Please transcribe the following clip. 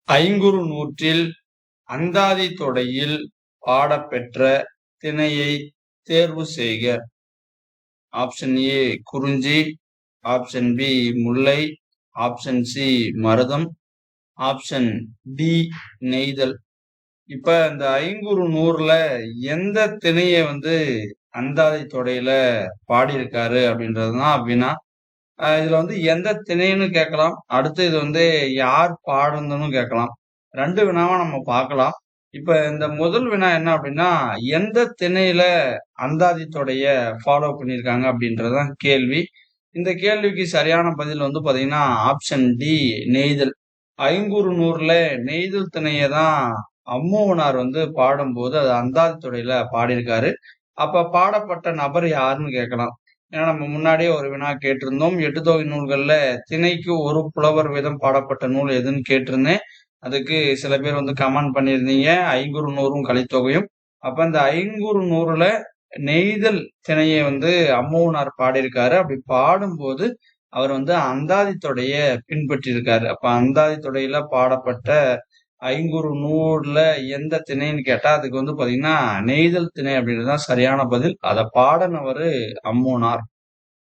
ஐங்குறு நூற்றில் அந்தாதி தொடையில் பாடப்பெற்ற திணையை தேர்வு செய்க. ஆப்ஷன் ஏ குறிஞ்சி, ஆப்ஷன் பி முல்லை, ஆப்ஷன் சி மருதம், ஆப்ஷன் டி நெய்தல். இப்ப இந்த ஐங்குறு நூறுல எந்த திணையை அந்தாதி தொடையில பாடியிருக்காரு அப்படின்றதுதான் வினா. இதுல எந்த திணைன்னு கேட்கலாம், அடுத்து இது யார் பாடுனதுன்னு கேட்கலாம். ரெண்டு வினாவா நம்ம பார்க்கலாம். இப்ப இந்த முதல் வினா என்ன அப்படின்னா, எந்த திணையில அந்தாதி தொடைய ஃபாலோ பண்ணியிருக்காங்க அப்படின்றதுதான் கேள்வி. இந்த கேள்விக்கு சரியான பதில் பாத்தீங்கன்னா ஆப்ஷன் டி நெய்தல். ஐங்குறு நூறுல நெய்தல் திணையை தான் அம்மூவனார் பாடும்போது அது அந்தாதி தொடையில பாடியிருக்காரு. அப்ப பாடப்பட்ட நபர் யாருன்னு கேட்கலாம். ஏன்னா நம்ம முன்னாடியே ஒரு வினா கேட்டிருந்தோம். 8 தொகை நூல்கள்ல திணைக்கு ஒரு புலவர் வீதம் பாடப்பட்ட நூல் எதுன்னு கேட்டிருந்தேன். அதுக்கு சில பேர் கமெண்ட் பண்ணியிருந்தீங்க ஐங்குறு நூறும் கலித்தொகையும். அப்ப இந்த ஐங்குறு நூறுல நெய்தல் திணையை அம்மூவனார் பாடியிருக்காரு. அப்படி பாடும்போது அவர் அந்தாதி தொடைய பின்பற்றி இருக்காரு. அப்ப அந்தாதி தொடையில பாடப்பட்ட ஐங்குறு நூறுல எந்த திணைன்னு கேட்டா அதுக்கு பாத்தீங்கன்னா நெய்தல் திணை அப்படின்றதுதான் சரியான பதில். அதை பாடினவரு அம்மூவனார்.